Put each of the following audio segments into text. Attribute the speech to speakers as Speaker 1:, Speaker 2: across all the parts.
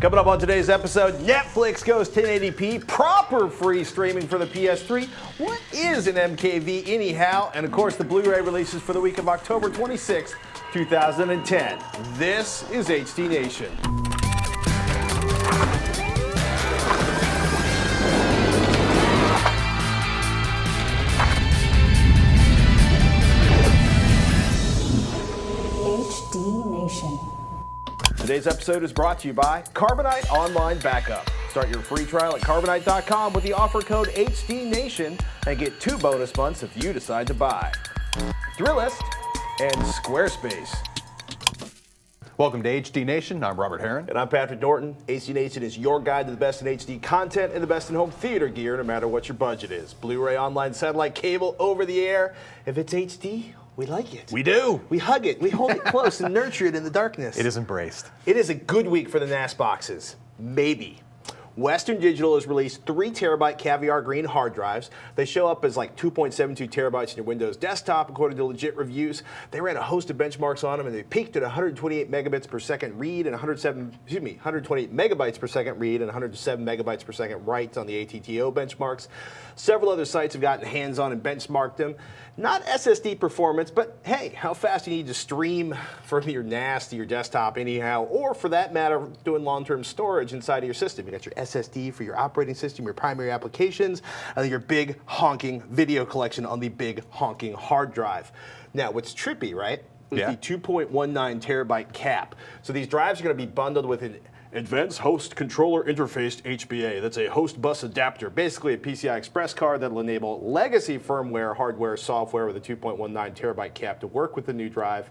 Speaker 1: Coming up on today's episode, Netflix goes 1080p, proper free streaming for the PS3. What is an MKV anyhow? And of course, the Blu-ray releases for the week of October 26, 2010. This is HD Nation.
Speaker 2: HD Nation.
Speaker 1: Today's episode is brought to you by Carbonite Online Backup. Start your free trial at Carbonite.com with the offer code HDNation and get 2 bonus months if you decide to buy. Thrillist and Squarespace.
Speaker 3: Welcome to HD Nation. I'm Robert Heron.
Speaker 1: And I'm Patrick Norton. HD Nation is your guide to the best in HD content and the best in home theater gear, no matter what your budget is. Blu-ray, online, satellite, cable, over the air. If it's HD, we like it.
Speaker 3: We do.
Speaker 1: We hug it. We hold it close and nurture it in the darkness.
Speaker 3: It is embraced.
Speaker 1: It is a good week for the NAS boxes. Maybe. Western Digital has released 3 terabyte Caviar Green hard drives. They show up as like 2.72 terabytes in your Windows desktop, according to legit reviews. They ran a host of benchmarks on them, and they peaked at 128 megabits per second read and 128 megabytes per second read and 107 megabytes per second write on the ATTO benchmarks. Several other sites have gotten hands-on and benchmarked them. Not SSD performance, but hey, how fast you need to stream from your NAS to your desktop anyhow, or for that matter, doing long-term storage inside of your system. You got your SSD for your operating system, your primary applications, and then your big honking video collection on the big honking hard drive. Now, what's trippy, right, is the 2.19 terabyte cap. So these drives are going to be bundled with an Advanced Host Controller Interface HBA. That's a host bus adapter, basically a PCI Express card that'll enable legacy firmware, hardware, software with a 2.19 terabyte cap to work with the new drive.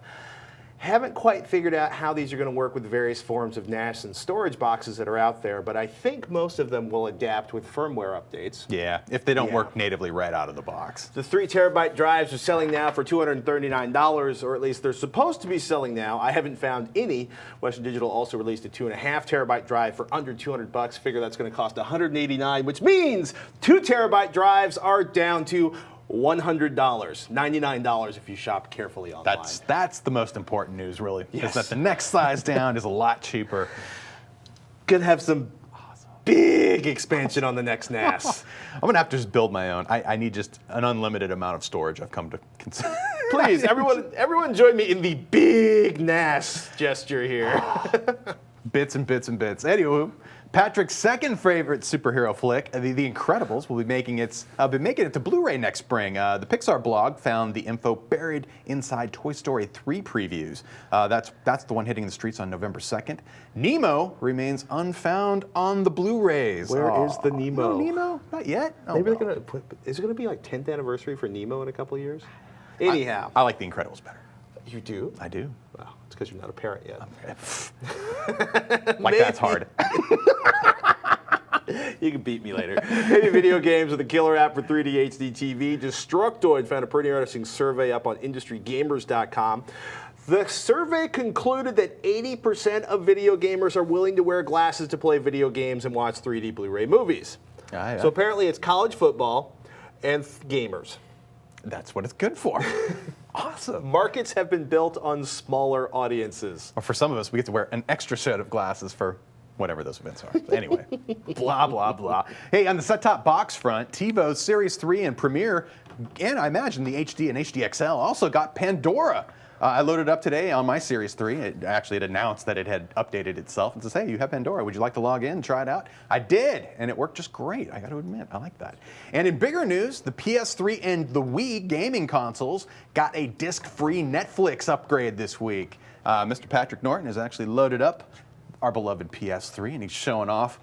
Speaker 1: Haven't quite figured out how these are going to work with the various forms of NAS and storage boxes that are out there, but I think most of them will adapt with firmware updates.
Speaker 3: Yeah, if they don't work natively right out of the box.
Speaker 1: The 3 terabyte drives are selling now for $239, or at least they're supposed to be selling now. I haven't found any. Western Digital also released a 2.5 terabyte drive for under $200. Figure that's going to cost $189, which means 2 terabyte drives are down to $100, $99 if you shop carefully online.
Speaker 3: That's the most important news, really.
Speaker 1: Yes.
Speaker 3: Is that the next size down is a lot cheaper.
Speaker 1: Gonna have some big expansion on the next NAS.
Speaker 3: I'm gonna have to just build my own. I need just an unlimited amount of storage. I've come to consider.
Speaker 1: Please, everyone join me in the big NAS gesture here.
Speaker 3: Bits and bits and bits. Anywho, Patrick's second favorite superhero flick, The Incredibles, will be making it to Blu-ray next spring. The Pixar blog found the info buried inside Toy Story 3 previews. That's the one hitting the streets on November 2nd. Nemo remains unfound on the Blu-rays.
Speaker 1: Where is the Nemo?
Speaker 3: No Nemo? Not yet. Oh,
Speaker 1: Maybe they're gonna put. Is it gonna be like 10th anniversary for Nemo in a couple of years? Anyhow,
Speaker 3: I like The Incredibles better.
Speaker 1: You do?
Speaker 3: I do.
Speaker 1: Well, it's because you're not a parent yet.
Speaker 3: Like that's hard.
Speaker 1: You can beat me later. Maybe video games with a killer app for 3D HD TV. Destructoid found a pretty interesting survey up on industrygamers.com. The survey concluded that 80% of video gamers are willing to wear glasses to play video games and watch 3D Blu-ray movies.
Speaker 3: Yeah.
Speaker 1: So apparently it's college football and gamers.
Speaker 3: That's what it's good for. Awesome.
Speaker 1: Markets have been built on smaller audiences.
Speaker 3: Or for some of us, we get to wear an extra set of glasses for whatever those events are. But anyway, blah, blah, blah. Hey, on the set-top box front, TiVo's Series 3 and Premiere, and I imagine the HD and HDXL also got Pandora. I loaded up today on my Series 3. It announced that it had updated itself and says, hey, you have Pandora. Would you like to log in and try it out? I did, and it worked just great. I got to admit, I like that. And in bigger news, the PS3 and the Wii gaming consoles got a disc-free Netflix upgrade this week. Mr. Patrick Norton has actually loaded up our beloved PS3, and he's showing off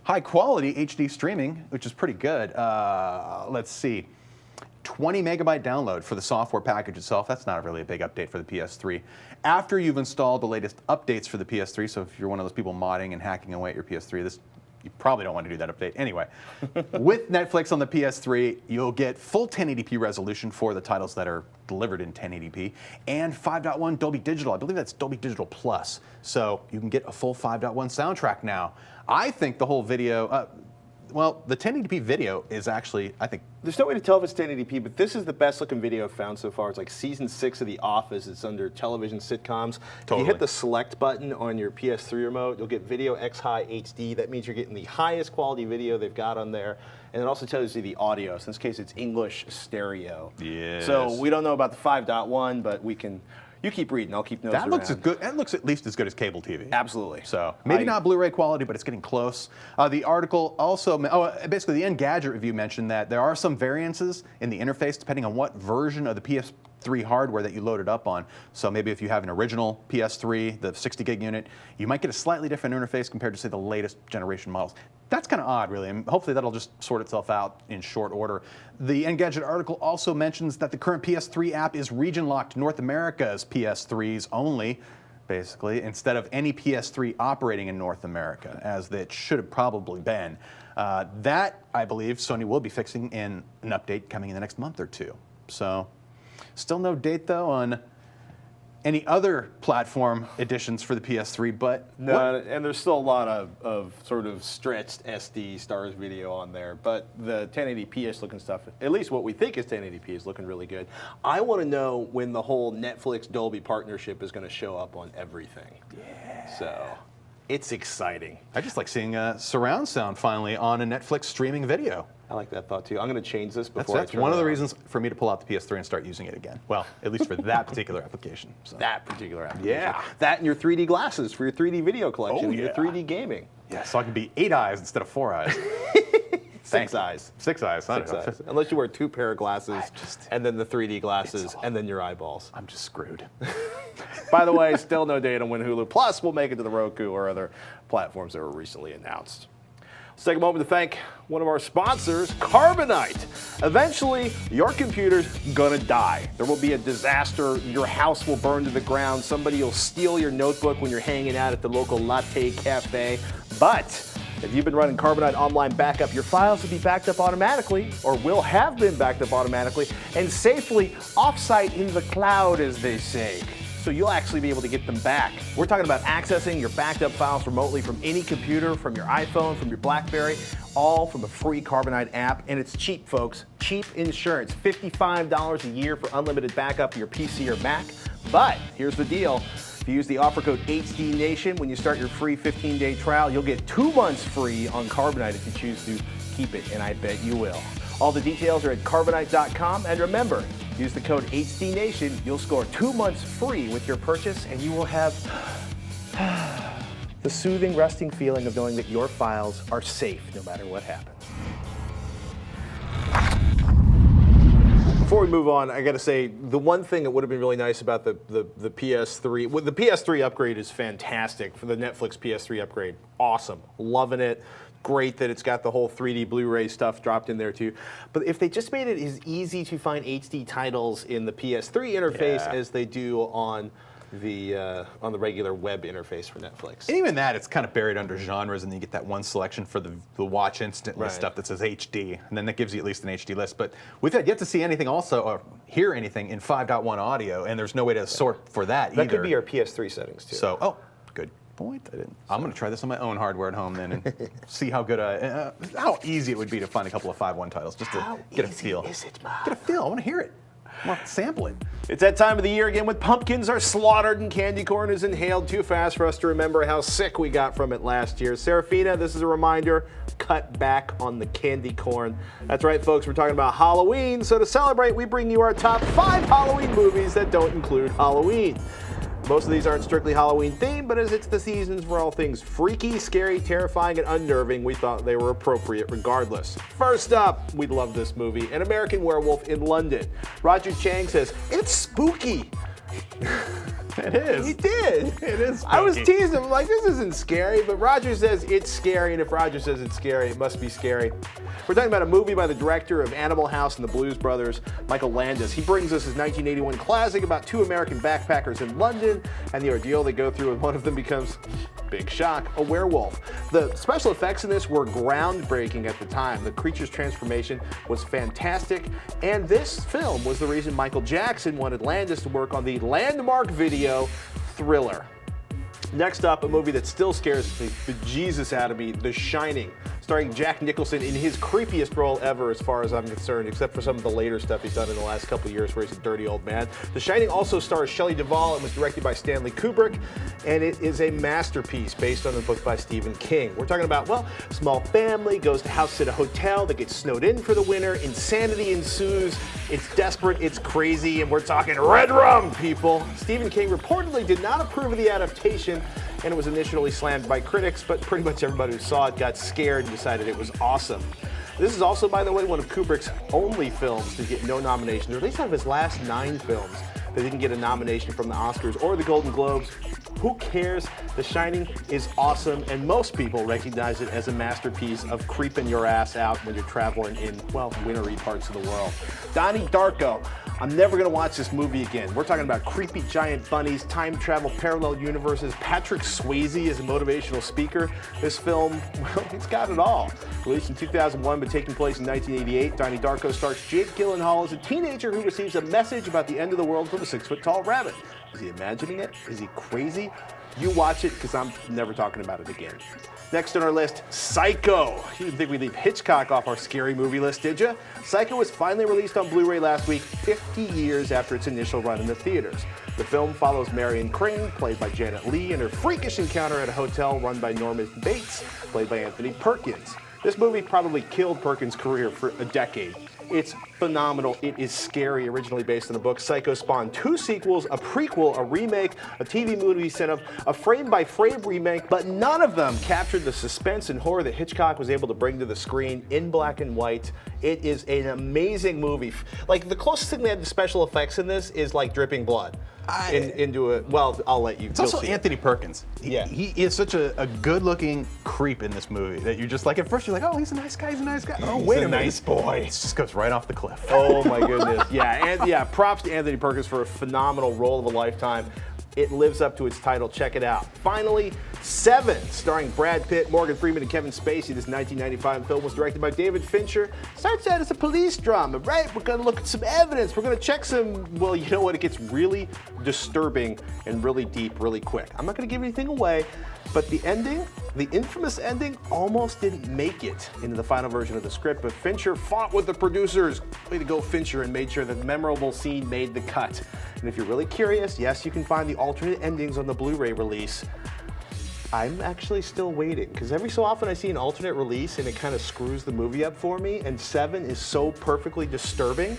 Speaker 3: high-quality HD streaming, which is pretty good. Let's see. 20 megabyte download for the software package itself. That's not really a big update for the PS3. After you've installed the latest updates for the PS3, so if you're one of those people modding and hacking away at your PS3, you probably don't want to do that update. Anyway, with Netflix on the PS3, you'll get full 1080p resolution for the titles that are delivered in 1080p and 5.1 Dolby Digital. I believe that's Dolby Digital Plus. So you can get a full 5.1 soundtrack now. I think the whole video, well, the 1080p video is actually, I think,
Speaker 1: There's no way to tell if it's 1080p, but this is the best looking video I've found so far. It's like season 6 of The Office. It's under television sitcoms. If you hit the select button on your PS3 remote, you'll get Video X High HD. That means you're getting the highest quality video they've got on there. And it also tells you the audio. So in this case, it's English stereo.
Speaker 3: Yes.
Speaker 1: So we don't know about the 5.1, but we can. You keep reading. I'll keep notes
Speaker 3: that looks as
Speaker 1: around.
Speaker 3: good. That looks at least as good as cable TV.
Speaker 1: Absolutely.
Speaker 3: So maybe not Blu-ray quality, but it's getting close. The article also, basically the Engadget review mentioned that there are some variances in the interface depending on what version of the PS3 hardware that you loaded up on. So maybe if you have an original PS3, the 60 gig unit, you might get a slightly different interface compared to say the latest generation models. That's kind of odd, really, and hopefully that'll just sort itself out in short order. The Engadget article also mentions that the current PS3 app is region-locked to North America's PS3s only, basically, instead of any PS3 operating in North America, as it should have probably been. That, I believe, Sony will be fixing in an update coming in the next month or two. So, still no date, though, on any other platform additions for the PS3, but
Speaker 1: no, and there's still a lot of sort of stretched SD stars video on there, but the 1080p-ish looking stuff, at least what we think is 1080p, is looking really good. I want to know when the whole Netflix Dolby partnership is going to show up on everything. Yeah. So it's exciting.
Speaker 3: I just like seeing surround sound finally on a Netflix streaming video.
Speaker 1: I like that thought too. I'm going to change this before
Speaker 3: That's
Speaker 1: I turn
Speaker 3: one of the
Speaker 1: it on.
Speaker 3: reasons for me to pull out the PS3 and start using it again. Well, at least for that particular application. So.
Speaker 1: That particular application.
Speaker 3: Yeah.
Speaker 1: That and your 3D glasses for your 3D video collection,
Speaker 3: Oh,
Speaker 1: your
Speaker 3: yeah.
Speaker 1: 3D gaming.
Speaker 3: Yeah, so I can be 8 eyes instead of 4 eyes.
Speaker 1: Six eyes.
Speaker 3: 6 eyes.
Speaker 1: Six eyes. Unless you wear 2 pair of glasses,
Speaker 3: just-
Speaker 1: and then the 3D glasses,
Speaker 3: It's all-
Speaker 1: and then your eyeballs.
Speaker 3: I'm just screwed.
Speaker 1: By the way, still no date on when Hulu Plus will make it to the Roku or other platforms that were recently announced. Let's take a moment to thank one of our sponsors, Carbonite. Eventually, your computer's gonna die. There will be a disaster. Your house will burn to the ground. Somebody will steal your notebook when you're hanging out at the local latte cafe. But if you've been running Carbonite Online Backup, your files will be backed up automatically, or will have been backed up automatically, and safely offsite in the cloud, as they say. So you'll actually be able to get them back. We're talking about accessing your backed up files remotely from any computer, from your iPhone, from your BlackBerry, all from a free Carbonite app. And it's cheap, folks. Cheap insurance. $55 a year for unlimited backup of your PC or Mac. But here's the deal. If you use the offer code HDNation when you start your free 15-day trial, you'll get 2 months free on Carbonite if you choose to keep it, and I bet you will. All the details are at Carbonite.com, and remember, use the code HDNation. You'll score 2 months free with your purchase, and you will have the soothing, resting feeling of knowing that your files are safe no matter what happens. Before we move on, I got to say, the one thing that would have been really nice about the PS3, well, the PS3 upgrade is fantastic for the Netflix PS3 upgrade. Awesome. Loving it. Great that it's got the whole 3D Blu-ray stuff dropped in there too. But if they just made it as easy to find HD titles in the PS3 interface as they do on the regular web interface for Netflix.
Speaker 3: And even that, it's kind of buried under genres, and then you get that one selection for the watch instantly stuff that says HD, and then that gives you at least an HD list. But we've yet to see anything also, or hear anything in 5.1 audio, and there's no way to sort for that either.
Speaker 1: That could be our PS3 settings too.
Speaker 3: So, good point. I'm going to try this on my own hardware at home then and see how good how easy it would be to find a couple of 5.1 titles just to get a feel.
Speaker 1: Is it, Mom?
Speaker 3: Get a feel. I want to hear it. I want to sample it.
Speaker 1: It's that time of the year again when pumpkins are slaughtered and candy corn is inhaled too fast for us to remember how sick we got from it last year. Serafina, this is a reminder, cut back on the candy corn. That's right, folks, we're talking about Halloween. So to celebrate, we bring you our top 5 Halloween movies that don't include Halloween. Most of these aren't strictly Halloween themed, but as it's the seasons for all things freaky, scary, terrifying, and unnerving, we thought they were appropriate regardless. First up, we love this movie, An American Werewolf in London. Roger Chang says, it's spooky.
Speaker 3: It is.
Speaker 1: He did.
Speaker 3: It is
Speaker 1: I was
Speaker 3: spooky.
Speaker 1: teasing him, like, this isn't scary, but Roger says it's scary, and if Roger says it's scary, it must be scary. We're talking about a movie by the director of Animal House and the Blues Brothers, Michael Landis. He brings us his 1981 classic about 2 American backpackers in London and the ordeal they go through when one of them becomes, big shock, a werewolf. The special effects in this were groundbreaking at the time. The creature's transformation was fantastic, and this film was the reason Michael Jackson wanted Landis to work on the landmark video Thriller. Next up, a movie that still scares the bejesus out of me, The Shining. starring Jack Nicholson in his creepiest role ever as far as I'm concerned, except for some of the later stuff he's done in the last couple of years where he's a dirty old man. The Shining also stars Shelley Duvall and was directed by Stanley Kubrick, and it is a masterpiece based on the book by Stephen King. We're talking about, well, small family goes to house at a hotel that gets snowed in for the winter, insanity ensues, it's desperate, it's crazy, and we're talking red rum, people. Stephen King reportedly did not approve of the adaptation, and it was initially slammed by critics, but pretty much everybody who saw it got scared and decided it was awesome. This is also, by the way, one of Kubrick's only films to get no nominations, or at least out of his last 9 films that didn't get a nomination from the Oscars or the Golden Globes. Who cares? The Shining is awesome, and most people recognize it as a masterpiece of creeping your ass out when you're traveling in, well, wintry parts of the world. Donnie Darko. I'm never going to watch this movie again. We're talking about creepy giant bunnies, time travel, parallel universes, Patrick Swayze as a motivational speaker. This film, well, it's got it all. Released in 2001 but taking place in 1988, Donnie Darko stars Jake Gyllenhaal as a teenager who receives a message about the end of the world from a 6-foot-tall rabbit. Is he imagining it? Is he crazy? You watch it, because I'm never talking about it again. Next on our list, Psycho. You didn't think we'd leave Hitchcock off our scary movie list, did you? Psycho was finally released on Blu-ray last week, 50 years after its initial run in the theaters. The film follows Marion Crane, played by Janet Leigh, and her freakish encounter at a hotel run by Norman Bates, played by Anthony Perkins. This movie probably killed Perkins' career for a decade. It's phenomenal. It is scary, originally based on the book. Psycho spawned 2 sequels, a prequel, a remake, a TV movie set up, a frame-by-frame remake, but none of them captured the suspense and horror that Hitchcock was able to bring to the screen in black and white. It is an amazing movie. Like, the closest thing they had to special effects in this is like dripping blood. Into it. Well, I'll let you.
Speaker 3: It's also Anthony Perkins. He is such a good-looking creep in this movie that you're just like, at first you're like, oh, he's a nice guy, he's a nice guy. Oh, wait a minute.
Speaker 1: Nice boy.
Speaker 3: It just goes right off the cliff.
Speaker 1: Oh my goodness. Props to Anthony Perkins for a phenomenal role of a lifetime. It lives up to its title. Check it out. Finally, Seven, starring Brad Pitt, Morgan Freeman, and Kevin Spacey. This 1995 film was directed by David Fincher. Starts out as a police drama, right? We're going to look at some evidence. We're going to check some, well, you know what? It gets really disturbing and really deep really quick. I'm not going to give anything away, but the ending, the infamous ending, almost didn't make it into the final version of the script, but Fincher fought with the producers. Way to go, Fincher, and made sure that the memorable scene made the cut. And if you're really curious, yes, you can find the alternate endings on the Blu-ray release. I'm actually still waiting, because every so often I see an alternate release and it kind of screws the movie up for me, and Seven is so perfectly disturbing.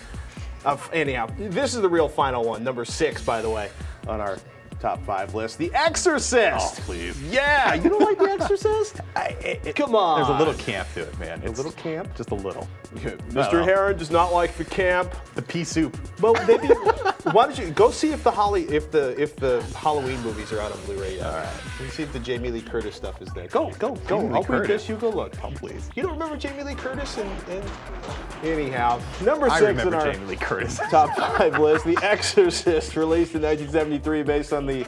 Speaker 1: Anyhow, this is the real final one, number 6, by the way, on our top 5 list. The Exorcist!
Speaker 3: Oh, please.
Speaker 1: Yeah, you don't like The Exorcist? Come on.
Speaker 3: There's a little camp to it, man.
Speaker 1: A little camp?
Speaker 3: Just a little.
Speaker 1: Mr. Heron does not like the camp.
Speaker 3: The pea soup.
Speaker 1: Well, maybe, why don't you go see if the Halloween movies are out on Blu-ray yet. All right. You see if the Jamie Lee Curtis stuff is there. Go. I'll read this, you go look.
Speaker 3: Oh, please.
Speaker 1: You don't remember Jamie Lee Curtis? Anyhow, number 6
Speaker 3: I remember
Speaker 1: in our
Speaker 3: Jamie Lee Curtis.
Speaker 1: top 5 list, The Exorcist, released in 1973 based on the,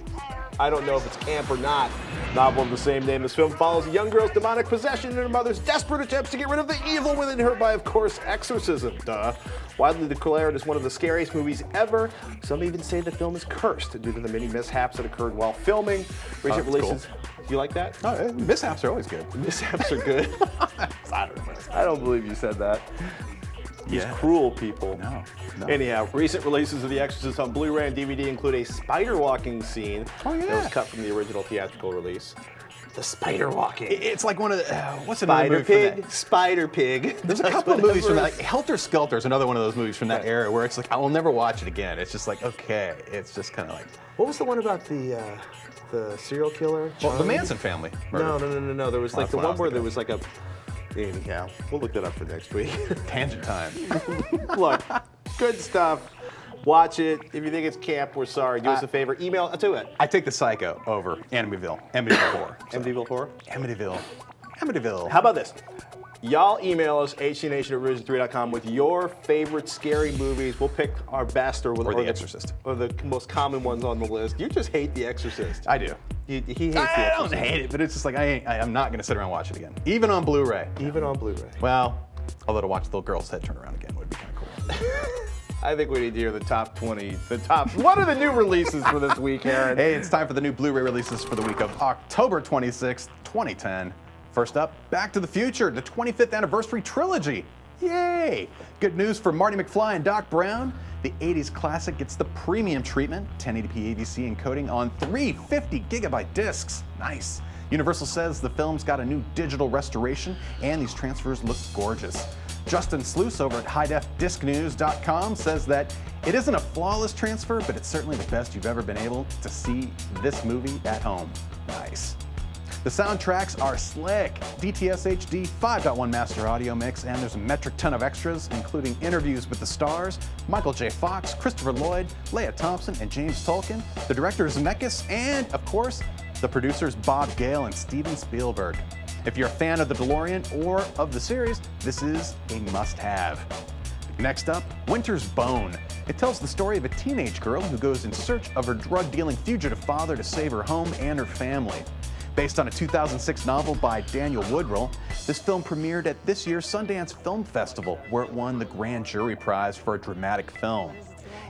Speaker 1: I don't know if it's camp or not, novel of the same name. This film follows a young girl's demonic possession and her mother's desperate attempts to get rid of the evil within her by, of course, exorcism. Duh. Widely declared as one of the scariest movies ever, some even say the film is cursed due to the many mishaps that occurred while filming. Recent releases. Cool. Do you like that?
Speaker 3: Oh, mishaps are always good.
Speaker 1: Mishaps are good. I don't believe you said that. These cruel people.
Speaker 3: No.
Speaker 1: Anyhow, recent releases of The Exorcist on Blu-ray and DVD include a spider walking scene that was cut from the original theatrical release. The spider walking.
Speaker 3: It's like one of the, what's
Speaker 1: another
Speaker 3: movie
Speaker 1: pig?
Speaker 3: from that?
Speaker 1: Spider Pig.
Speaker 3: There's a couple of movies from that. Like Helter Skelter is another one of those movies from that era where it's like, I will never watch it again. It's just like, okay. It's just kind of like.
Speaker 1: What was the one about the serial killer?
Speaker 3: Well, the Manson family.
Speaker 1: No. There was like the one where there was like a. Anyhow, we'll look that up for next week.
Speaker 3: Tangent time.
Speaker 1: Look, good stuff. Watch it. If you think it's camp, we're sorry. Do us a favor. Email. I'll tell you what.
Speaker 3: I take the Psycho over Amityville. Amityville Horror.
Speaker 1: Amityville Horror?
Speaker 3: Amityville.
Speaker 1: How about this? Y'all email us, hdnation@risen3.com, with your favorite scary movies. We'll pick our best or
Speaker 3: The Exorcist.
Speaker 1: Or the most common ones on the list. You just hate The Exorcist.
Speaker 3: I do.
Speaker 1: He hates The Exorcist.
Speaker 3: I don't hate it, but it's just like, I'm not going to sit around and watch it again. Even on Blu-ray.
Speaker 1: Even on Blu-ray.
Speaker 3: Well, although to watch the little girl's head turn around again would be kind of cool.
Speaker 1: I think we need to hear the top 20. What are the new releases for this week, Aaron?
Speaker 3: Hey, it's time for the new Blu-ray releases for the week of October 26th, 2010. First up, Back to the Future, the 25th anniversary trilogy. Yay! Good news for Marty McFly and Doc Brown. The 80s classic gets the premium treatment, 1080p AVC encoding on 350 gigabyte discs. Nice. Universal says the film's got a new digital restoration, and these transfers look gorgeous. Justin Sluice over at HighDefDiscNews.com says that it isn't a flawless transfer, but it's certainly the best you've ever been able to see this movie at home. Nice. The soundtracks are slick. DTS HD 5.1 master audio mix, and there's a metric ton of extras, including interviews with the stars, Michael J. Fox, Christopher Lloyd, Leah Thompson, and James Tolkien, the director Zemeckis, and, of course, the producers Bob Gale and Steven Spielberg. If you're a fan of The DeLorean or of the series, this is a must-have. Next up, Winter's Bone. It tells the story of a teenage girl who goes in search of her drug-dealing fugitive father to save her home and her family. Based on a 2006 novel by Daniel Woodrell, this film premiered at this year's Sundance Film Festival, where it won the Grand Jury Prize for a dramatic film.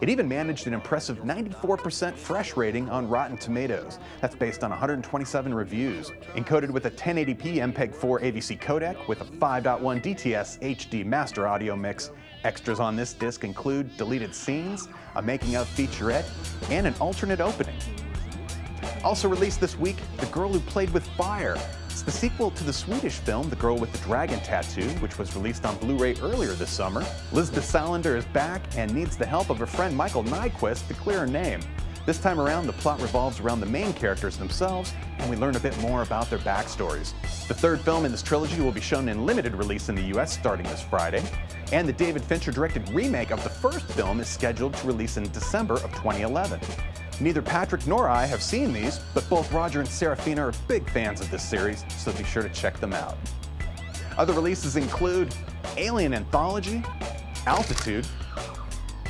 Speaker 3: It even managed an impressive 94% fresh rating on Rotten Tomatoes. That's based on 127 reviews. Encoded with a 1080p MPEG-4 AVC codec with a 5.1 DTS HD master audio mix, extras on this disc include deleted scenes, a making-of featurette, and an alternate opening. Also released this week, The Girl Who Played with Fire. It's the sequel to the Swedish film, The Girl with the Dragon Tattoo, which was released on Blu-ray earlier this summer. Elizabeth Salander is back and needs the help of her friend Michael Nyquist to clear her name. This time around, the plot revolves around the main characters themselves, and we learn a bit more about their backstories. The third film in this trilogy will be shown in limited release in the US starting this Friday, and the David Fincher-directed remake of the first film is scheduled to release in December of 2011. Neither Patrick nor I have seen these, but both Roger and Serafina are big fans of this series, so be sure to check them out. Other releases include Alien Anthology, Altitude,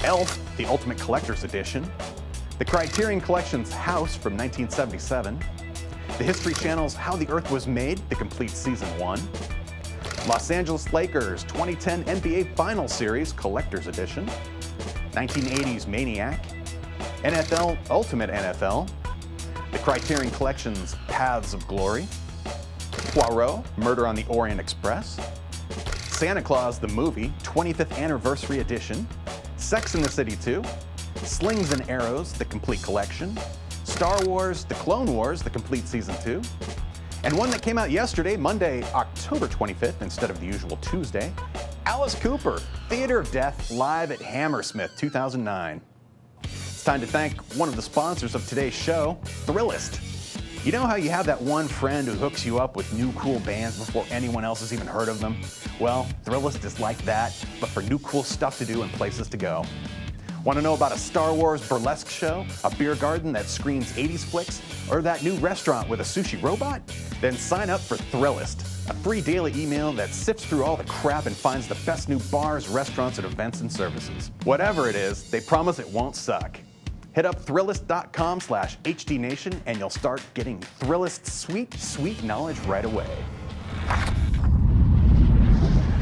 Speaker 3: Elf, the Ultimate Collector's Edition, the Criterion Collection's House from 1977, the History Channel's How the Earth Was Made, the complete Season 1, Los Angeles Lakers 2010 NBA Finals Series Collector's Edition, 1980s Maniac, NFL Ultimate NFL, the Criterion Collection's Paths of Glory, Poirot, Murder on the Orient Express, Santa Claus the Movie 25th Anniversary Edition, Sex and the City 2, Slings and Arrows, the complete collection, Star Wars, The Clone Wars, the complete Season 2, and one that came out yesterday, Monday, October 25th, instead of the usual Tuesday, Alice Cooper, Theater of Death, live at Hammersmith 2009. It's time to thank one of the sponsors of today's show, Thrillist. You know how you have that one friend who hooks you up with new cool bands before anyone else has even heard of them? Well, Thrillist is like that, but for new cool stuff to do and places to go. Want to know about a Star Wars burlesque show, a beer garden that screens 80s flicks, or that new restaurant with a sushi robot? Then sign up for Thrillist, a free daily email that sifts through all the crap and finds the best new bars, restaurants, and events and services. Whatever it is, they promise it won't suck. Hit up Thrillist.com/HDNation and you'll start getting Thrillist's sweet, sweet knowledge right away.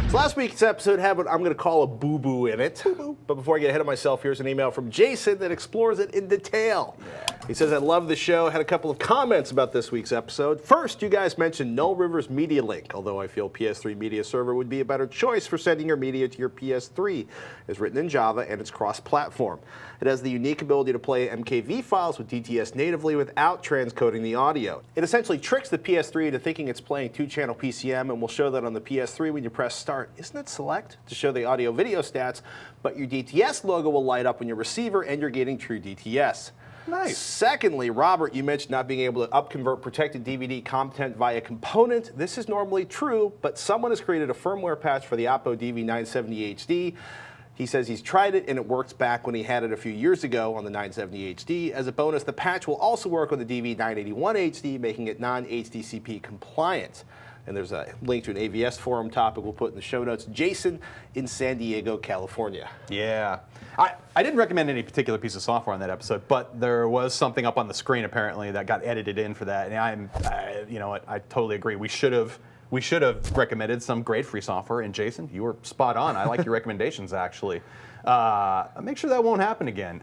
Speaker 1: So last week's episode had what I'm going to call a boo-boo in it. Boo-boo. But before I get ahead of myself, here's an email from Jason that explores it in detail. He says, I love the show. Had a couple of comments about this week's episode. First, you guys mentioned Null River's Media Link, although I feel PS3 Media Server would be a better choice for sending your media to your PS3. It's written in Java and it's cross-platform. It has the unique ability to play MKV files with DTS natively without transcoding the audio. It essentially tricks the PS3 into thinking it's playing 2-channel PCM and will show that on the PS3 when you press start. Isn't it select to show the audio video stats, but your DTS logo will light up on your receiver and you're getting true DTS.
Speaker 3: Nice.
Speaker 1: Secondly, Robert, you mentioned not being able to upconvert protected DVD content via component. This is normally true, but someone has created a firmware patch for the Oppo DV970 HD. He says he's tried it and it works back when he had it a few years ago on the 970 HD. As a bonus, the patch will also work on the DV981 HD, making it non-HDCP compliant. And there's a link to an AVS forum topic we'll put in the show notes. Jason in San Diego, California.
Speaker 3: Yeah. I didn't recommend any particular piece of software on that episode, but there was something up on the screen apparently that got edited in for that. And you know what? I totally agree. We should have recommended some great free software. And Jason, you were spot on. I like your recommendations actually. Make sure that won't happen again.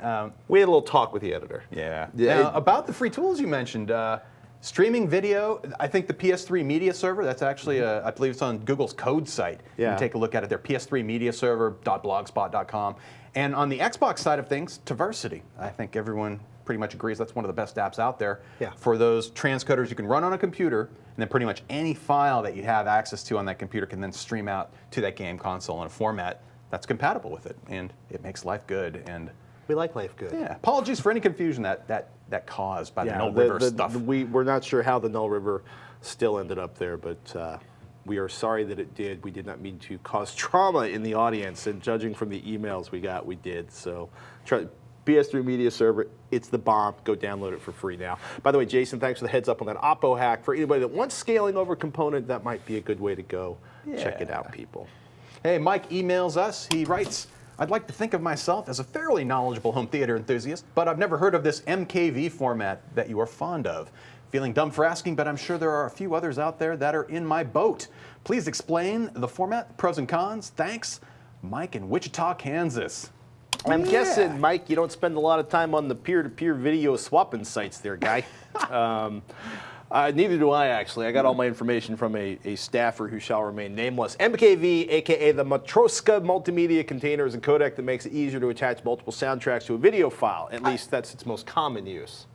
Speaker 1: We had a little talk with the editor.
Speaker 3: Yeah.
Speaker 1: Yeah.
Speaker 3: Now, about the free tools you mentioned. Streaming video, I think the PS3 media server, that's actually, I believe it's on Google's code site. You can take a look at it there, PS3 media server.blogspot.com. And on the Xbox side of things, Tversity. I think everyone pretty much agrees that's one of the best apps out there for those transcoders you can run on a computer, and then pretty much any file that you have access to on that computer can then stream out to that game console in a format that's compatible with it, and it makes life good. And
Speaker 1: we like life good.
Speaker 3: Yeah. Apologies for any confusion that caused by the Null River stuff.
Speaker 1: We're not sure how the Null River still ended up there, but we are sorry that it did. We did not mean to cause trauma in the audience, and judging from the emails we got, we did. So, PS3 media server, it's the bomb. Go download it for free now. By the way, Jason, thanks for the heads up on that Oppo hack. For anybody that wants scaling over component, that might be a good way to go. Check it out, people.
Speaker 3: Hey, Mike emails us. He writes, I'd like to think of myself as a fairly knowledgeable home theater enthusiast, but I've never heard of this MKV format that you are fond of. Feeling dumb for asking, but I'm sure there are a few others out there that are in my boat. Please explain the format, pros and cons. Thanks, Mike in Wichita, Kansas.
Speaker 1: I'm guessing, Mike, you don't spend a lot of time on the peer-to-peer video swapping sites there, guy. Neither do I, actually. I got all my information from a staffer who shall remain nameless. MKV, a.k.a. the Matroska multimedia container, is a codec that makes it easier to attach multiple soundtracks to a video file. At least that's its most common use.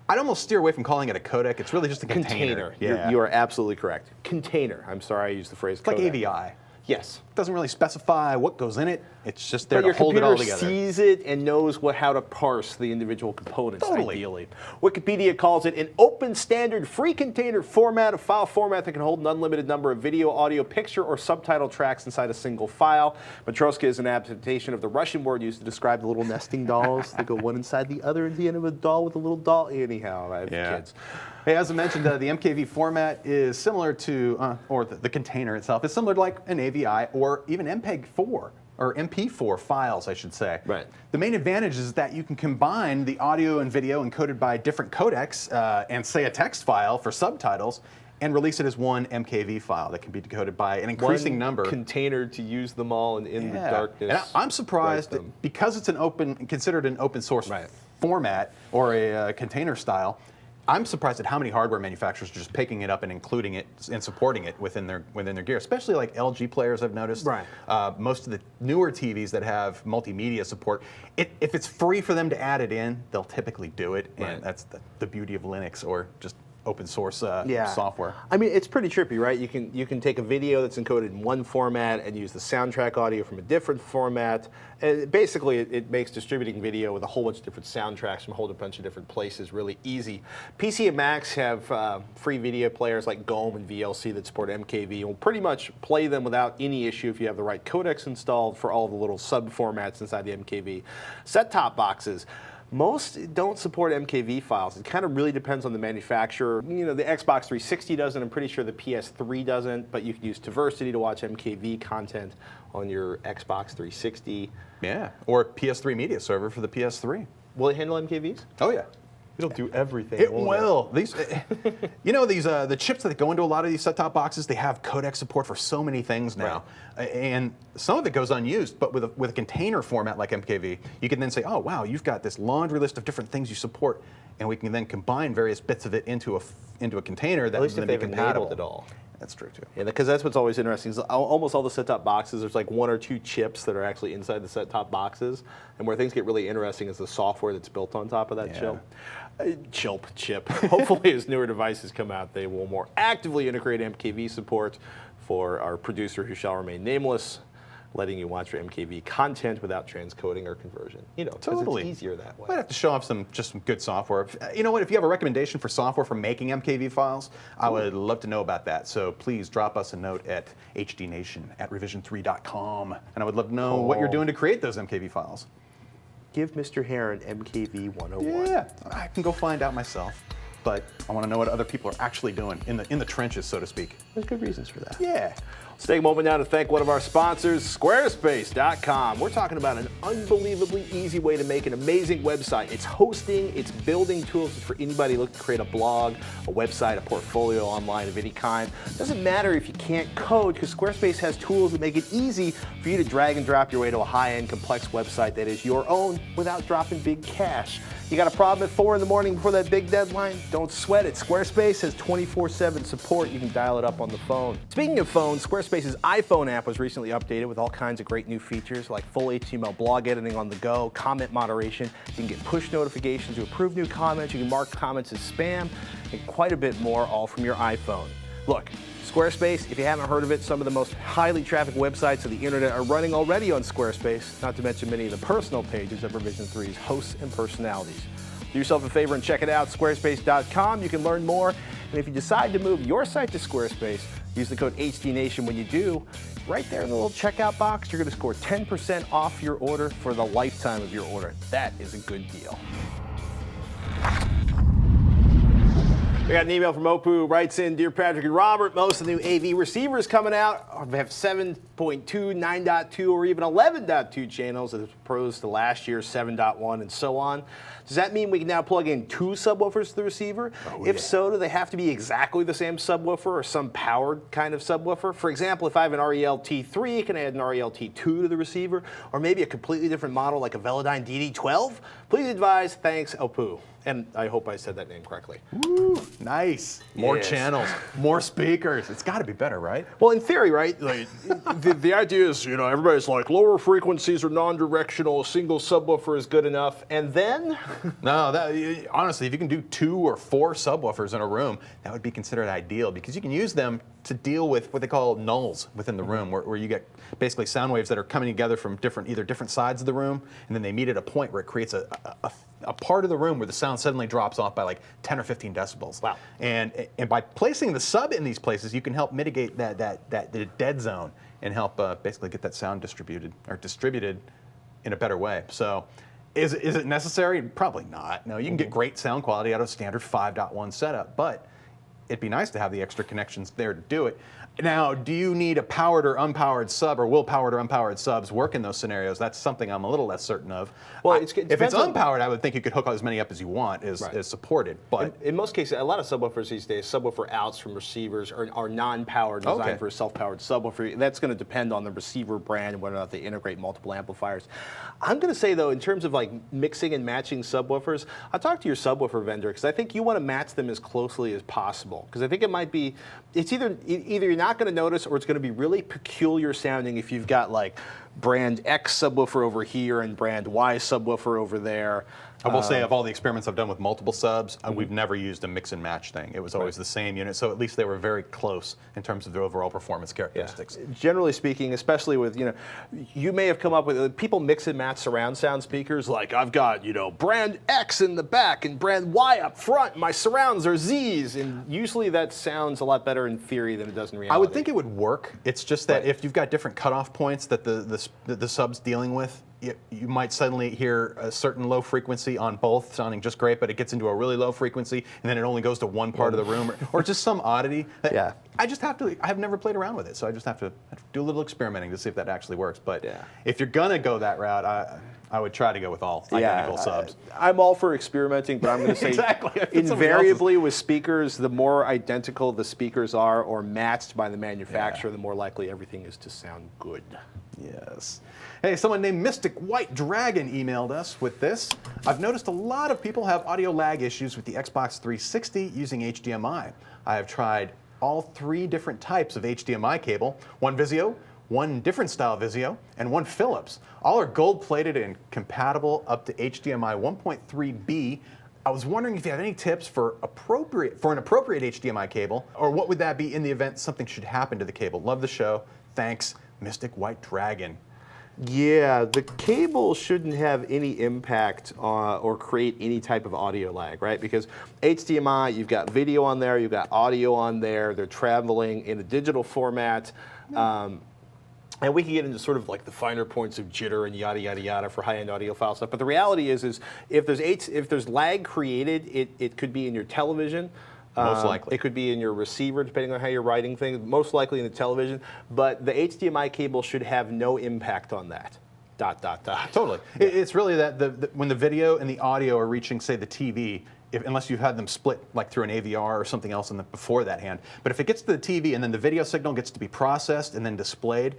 Speaker 3: I'd almost steer away from calling it a codec. It's really just a container.
Speaker 1: Yeah. You are absolutely correct. Container. I'm sorry I used the phrase codec.
Speaker 3: It's like AVI.
Speaker 1: Yes.
Speaker 3: It doesn't really specify what goes in it. It's just there to hold it all together.
Speaker 1: Your computer sees it and knows how to parse the individual components, ideally. Wikipedia calls it an open standard free container format, a file format that can hold an unlimited number of video, audio, picture, or subtitle tracks inside a single file. Matroska is an adaptation of the Russian word used to describe the little nesting dolls that go one inside the other at the end of a doll with a little doll. Anyhow, I have kids.
Speaker 3: Hey, as I mentioned, the MKV format is similar to, or the container itself is similar to like an AVI or even MPEG-4, or MP4 files, I should say.
Speaker 1: Right.
Speaker 3: The main advantage is that you can combine the audio and video encoded by different codecs and say a text file for subtitles and release it as one MKV file that can be decoded by an increasing number.
Speaker 1: Container to use them all and in the darkness.
Speaker 3: And I'm surprised that because it's considered an open source format or a container style, I'm surprised at how many hardware manufacturers are just picking it up and including it and supporting it within their gear, especially like LG players I've noticed.
Speaker 1: Right.
Speaker 3: Most of the newer TVs that have multimedia support, if it's free for them to add it in, they'll typically do it. Right. And that's the beauty of Linux or just open source software.
Speaker 1: I mean, it's pretty trippy, right? You can take a video that's encoded in one format and use the soundtrack audio from a different format. And basically, it makes distributing video with a whole bunch of different soundtracks from a whole bunch of different places really easy. PC and Macs have free video players like GOM and VLC that support MKV. You'll pretty much play them without any issue if you have the right codecs installed for all the little sub-formats inside the MKV. Set-top boxes. Most don't support MKV files. It kind of really depends on the manufacturer. You know, the Xbox 360 doesn't. I'm pretty sure the PS3 doesn't, but you can use Tversity to watch MKV content on your Xbox 360.
Speaker 3: Yeah, or PS3 media server for the PS3.
Speaker 1: Will it handle MKVs?
Speaker 3: Oh, yeah.
Speaker 1: It'll do everything.
Speaker 3: It will. These, the chips that go into a lot of these set-top boxes, they have codec support for so many things now, and some of it goes unused. But with a container format like MKV, you can then say, oh wow, you've got this laundry list of different things you support, and we can then combine various bits of it into a container that will be compatible.
Speaker 1: Enabled it all.
Speaker 3: That's true too.
Speaker 1: Yeah, because that's what's always interesting. Is almost all the set-top boxes, there's like one or two chips that are actually inside the set-top boxes, and where things get really interesting is the software that's built on top of that chip. Hopefully, as newer devices come out, they will more actively integrate MKV support for our producer, who shall remain nameless, letting you watch your MKV content without transcoding or conversion. You know,
Speaker 3: totally.
Speaker 1: It's easier that way.
Speaker 3: Might have to show off some good software. You know what? If you have a recommendation for software for making MKV files, I would love to know about that. So please drop us a note at hdnation@revision3.com, and I would love to know what you're doing to create those MKV files.
Speaker 1: Give Mr. Heron MKV 101.
Speaker 3: Yeah, I can go find out myself, but I want to know what other people are actually doing in the trenches, so to speak.
Speaker 1: There's good reasons for that.
Speaker 3: Yeah.
Speaker 1: Let's take a moment now to thank one of our sponsors, Squarespace.com. We're talking about an unbelievably easy way to make an amazing website. It's hosting, it's building tools for anybody looking to create a blog, a website, a portfolio online of any kind. Doesn't matter if you can't code, because Squarespace has tools that make it easy for you to drag and drop your way to a high-end, complex website that is your own without dropping big cash. You got a problem at 4 in the morning before that big deadline? Don't sweat it. Squarespace has 24/7 support. You can dial it up on the phone. Speaking of phones, Squarespace's iPhone app was recently updated with all kinds of great new features like full HTML blog editing on the go, comment moderation. You can get push notifications to approve new comments. You can mark comments as spam, and quite a bit more, all from your iPhone. Look, Squarespace, if you haven't heard of it, some of the most highly trafficked websites of the internet are running already on Squarespace, not to mention many of the personal pages of Revision 3's hosts and personalities. Do yourself a favor and check it out, squarespace.com. You can learn more. And if you decide to move your site to Squarespace, use the code HDNation when you do. Right there in the little checkout box, you're going to score 10% off your order for the lifetime of your order. That is a good deal. We got an email from Opu, writes in, Dear Patrick and Robert, most of the new AV receivers coming out have 7.2, 9.2, or even 11.2 channels as opposed to last year's 7.1 and so on. Does that mean we can now plug in 2 subwoofers to the receiver? If so, do they have to be exactly the same subwoofer or some powered kind of subwoofer? For example, if I have an REL T3, can I add an REL T2 to the receiver? Or maybe a completely different model like a Velodyne DD12? Please advise. Thanks, Opu. And I hope I said that name correctly.
Speaker 3: Woo, nice. More
Speaker 1: Yes.
Speaker 3: channels, more speakers. It's got to be better, right?
Speaker 1: Well, in theory, right? Like, the idea is, everybody's like, lower frequencies are non-directional, a single subwoofer is good enough, and then?
Speaker 3: No, honestly, if you can do 2 or 4 subwoofers in a room, that would be considered ideal because you can use them to deal with what they call nulls within the room, where you get basically sound waves that are coming together from either different sides of the room, and then they meet at a point where it creates a part of the room where the sound suddenly drops off by like 10 or 15 decibels.
Speaker 1: Wow.
Speaker 3: And by placing the sub in these places, you can help mitigate the dead zone and help basically get that sound distributed in a better way. So is it necessary? Probably not. No, you can get great sound quality out of a standard 5.1 setup, but it'd be nice to have the extra connections there to do it. Now, do you need a powered or unpowered sub, or will powered or unpowered subs work in those scenarios? That's something I'm a little less certain of.
Speaker 1: Well,
Speaker 3: if it's unpowered, I would think you could hook as many up as you want as supported. But
Speaker 1: in most cases, a lot of subwoofers these days, subwoofer outs from receivers are non-powered, designed for a self-powered subwoofer. That's going to depend on the receiver brand and whether or not they integrate multiple amplifiers. I'm going to say, though, in terms of like mixing and matching subwoofers, I'll talk to your subwoofer vendor because I think you want to match them as closely as possible. Because I think it might be, it's either you're not going to notice or it's going to be really peculiar sounding if you've got like brand X subwoofer over here and brand Y subwoofer over there.
Speaker 3: I will say, of all the experiments I've done with multiple subs, we've never used a mix and match thing. It was always the same unit, so at least they were very close in terms of their overall performance characteristics.
Speaker 1: Yeah. Generally speaking, especially with, you may have come up with, people mix and match surround sound speakers, like I've got, brand X in the back and brand Y up front, my surrounds are Z's, and usually that sounds a lot better in theory than it does in reality.
Speaker 3: I would think it would work. It's just that if you've got different cutoff points that the sub's dealing with, you might suddenly hear a certain low frequency on both sounding just great, but it gets into a really low frequency, and then it only goes to one part of the room, or just some oddity.
Speaker 1: Yeah.
Speaker 3: I've never played around with it, so I just have to do a little experimenting to see if that actually works. But if you're going to go that route, I would try to go with all identical subs.
Speaker 1: I'm all for experimenting, but I'm going to say invariably with speakers, the more identical the speakers are or matched by the manufacturer, the more likely everything is to sound good.
Speaker 3: Yes. Hey, someone named Mystic White Dragon emailed us with this. I've noticed a lot of people have audio lag issues with the Xbox 360 using HDMI. I have tried all 3 different types of HDMI cable, one Vizio, one different style Vizio, and one Philips. All are gold-plated and compatible up to HDMI 1.3B. I was wondering if you have any tips for an appropriate HDMI cable, or what would that be in the event something should happen to the cable. Love the show. Thanks, Mystic White Dragon.
Speaker 1: Yeah, the cable shouldn't have any impact or create any type of audio lag, right? Because HDMI, you've got video on there, you've got audio on there, they're traveling in a digital format. And we can get into sort of like the finer points of jitter and yada, yada, yada for high-end audiophile stuff. But the reality is if there's lag created, it could be in your television.
Speaker 3: Most likely.
Speaker 1: It could be in your receiver, depending on how you're writing things. Most likely in the television. But the HDMI cable should have no impact on that. ...
Speaker 3: Totally. Yeah. It's really that when the video and the audio are reaching, say, the TV, unless you've had them split like through an AVR or something else before that hand. But if it gets to the TV and then the video signal gets to be processed and then displayed,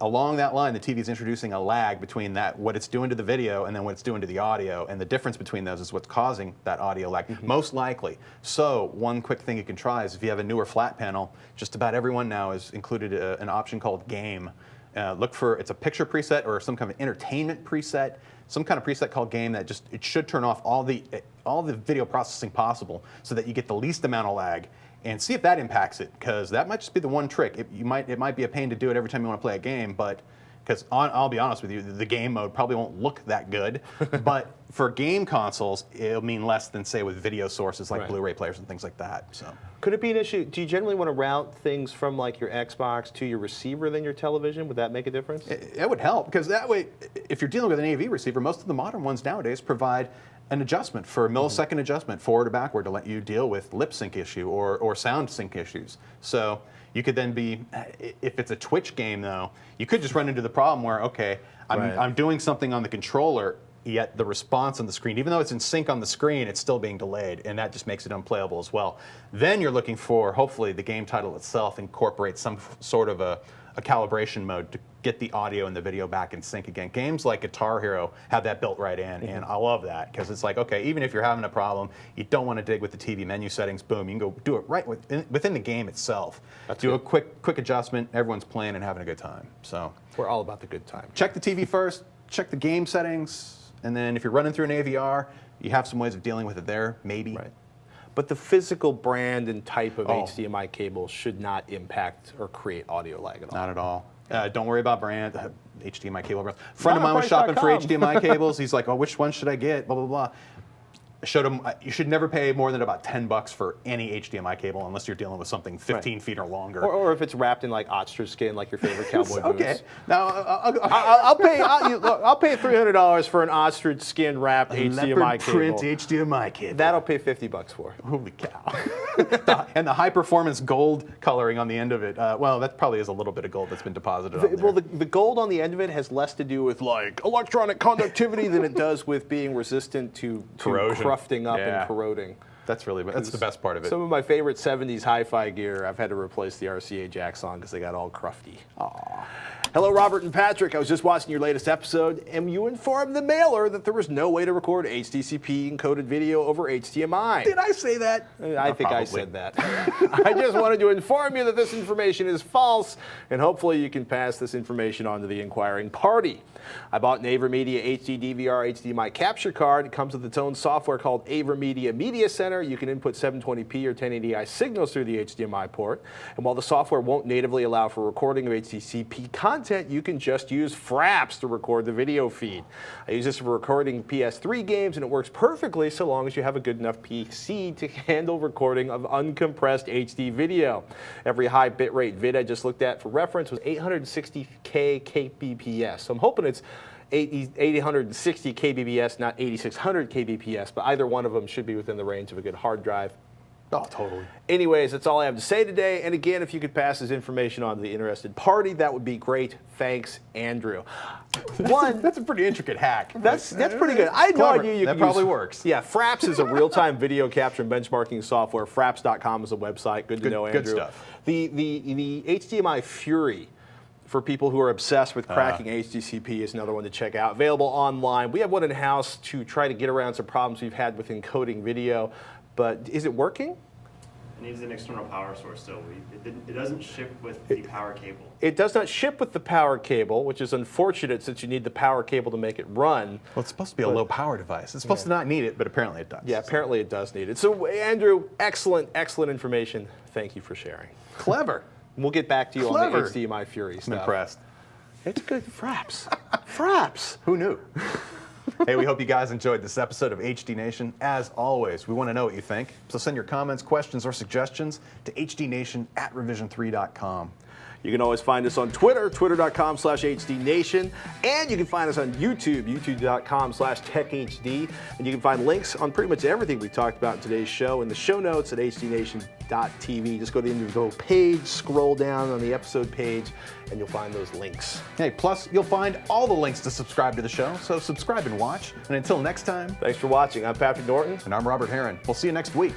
Speaker 3: along that line, the TV is introducing a lag between what it's doing to the video and then what it's doing to the audio, and the difference between those is what's causing that audio lag, most likely. So one quick thing you can try is if you have a newer flat panel, just about everyone now has included an option called Game. Look for, it's a picture preset or some kind of entertainment preset, some kind of preset called Game that it should turn off all the video processing possible so that you get the least amount of lag, and see if that impacts it, because that might just be the one trick. It might be a pain to do it every time you want to play a game, but because I'll be honest with you, the game mode probably won't look that good, but for game consoles, it'll mean less than, say, with video sources like Blu-ray players and things like that. So,
Speaker 1: could it be an issue? Do you generally want to route things from like your Xbox to your receiver than your television? Would that make a difference?
Speaker 3: It would help, because that way, if you're dealing with an AV receiver, most of the modern ones nowadays provide an adjustment for a millisecond adjustment forward or backward to let you deal with lip sync issue or sound sync issues. So you could then be, if it's a Twitch game though, you could just run into the problem where, okay, I'm doing something on the controller, yet the response on the screen, even though it's in sync on the screen, it's still being delayed, and that just makes it unplayable as well. Then you're looking for, hopefully the game title itself incorporates some sort of a calibration mode to get the audio and the video back in sync again. Games like Guitar Hero have that built right in, and I love that, because it's like, okay, even if you're having a problem, you don't want to dig with the TV menu settings, boom, you can go do it right within the game itself. Do a quick adjustment, everyone's playing and having a good time. So
Speaker 1: we're all about the good time.
Speaker 3: Check the TV first, check the game settings, and then if you're running through an AVR, you have some ways of dealing with it there, maybe.
Speaker 1: Right. But the physical brand and type of HDMI cable should not impact or create audio lag at all.
Speaker 3: Not at all. Don't worry about brand, HDMI cable brands. A friend of mine was shopping for HDMI cables. He's like, oh, which one should I get? Blah, blah, blah. I showed him, you should never pay more than about $10 for any HDMI cable unless you're dealing with something 15 feet or longer.
Speaker 1: Or if it's wrapped in like ostrich skin, like your favorite cowboy boots.
Speaker 3: Okay. Now,
Speaker 1: I'll pay $300 for an ostrich skin wrapped HDMI cable.
Speaker 3: Print HDMI cable.
Speaker 1: That'll pay $50 for.
Speaker 3: Holy cow. And the high performance gold coloring on the end of it, well, that probably is a little bit of gold that's been deposited on there.
Speaker 1: Well, the gold on the end of it has less to do with like electronic conductivity than it does with being resistant to corrosion. Crufting up and corroding.
Speaker 3: That's the best part of it.
Speaker 1: Some of my favorite 70s hi-fi gear, I've had to replace the RCA jacks on because they got all crufty. Aww. Hello, Robert and Patrick. I was just watching your latest episode, and you informed the mailer that there was no way to record HDCP encoded video over HDMI.
Speaker 3: Did I say that?
Speaker 1: I think I said that. I just wanted to inform you that this information is false, and hopefully you can pass this information on to the inquiring party. I bought an AverMedia HD DVR HDMI capture card. It comes with its own software called AverMedia Media Center. You can input 720p or 1080i signals through the HDMI port. And while the software won't natively allow for recording of HDCP content, you can just use Fraps to record the video feed. I use this for recording PS3 games, and it works perfectly so long as you have a good enough PC to handle recording of uncompressed HD video. Every high bitrate vid I just looked at for reference was 860K kbps. So I'm hoping it's 860 kbps, not 8600 kbps, but either one of them should be within the range of a good hard drive.
Speaker 3: Oh, totally.
Speaker 1: Anyways, that's all I have to say today. And again, if you could pass this information on to the interested party, that would be great. Thanks, Andrew.
Speaker 3: That's a pretty intricate hack.
Speaker 1: That's pretty good. I had no idea you could
Speaker 3: That probably works.
Speaker 1: Yeah, Fraps is a real-time video capture and benchmarking software. Fraps.com is a website. Good to know, Andrew.
Speaker 3: Good stuff.
Speaker 1: The HDMI Fury, for people who are obsessed with cracking HDCP, is another one to check out. Available online. We have one in-house to try to get around some problems we've had with encoding video. But is it working?
Speaker 4: It needs an external power source still. It doesn't ship with the power cable.
Speaker 1: It does not ship with the power cable, which is unfortunate since you need the power cable to make it run.
Speaker 3: Well, it's supposed to be a low power device. It's supposed to not need it, but apparently it does.
Speaker 1: Yeah, apparently it does need it. So, Andrew, excellent information. Thank you for sharing.
Speaker 3: Clever.
Speaker 1: We'll get back to you on the HDMI Fury stuff.
Speaker 3: I'm impressed.
Speaker 1: It's good. Fraps. Fraps.
Speaker 3: Who knew? Hey, we hope you guys enjoyed this episode of HD Nation. As always, we want to know what you think. So send your comments, questions, or suggestions to hdnation@revision3.com.
Speaker 1: You can always find us on Twitter, twitter.com/HDNation, and you can find us on YouTube, youtube.com/TechHD, and you can find links on pretty much everything we talked about in today's show in the show notes at hdnation.tv. Just go to the individual page, scroll down on the episode page, and you'll find those links.
Speaker 3: Hey, plus you'll find all the links to subscribe to the show, so subscribe and watch. And until next time,
Speaker 1: Thanks for watching. I'm Patrick Norton.
Speaker 3: and I'm Robert Heron. We'll see you next week.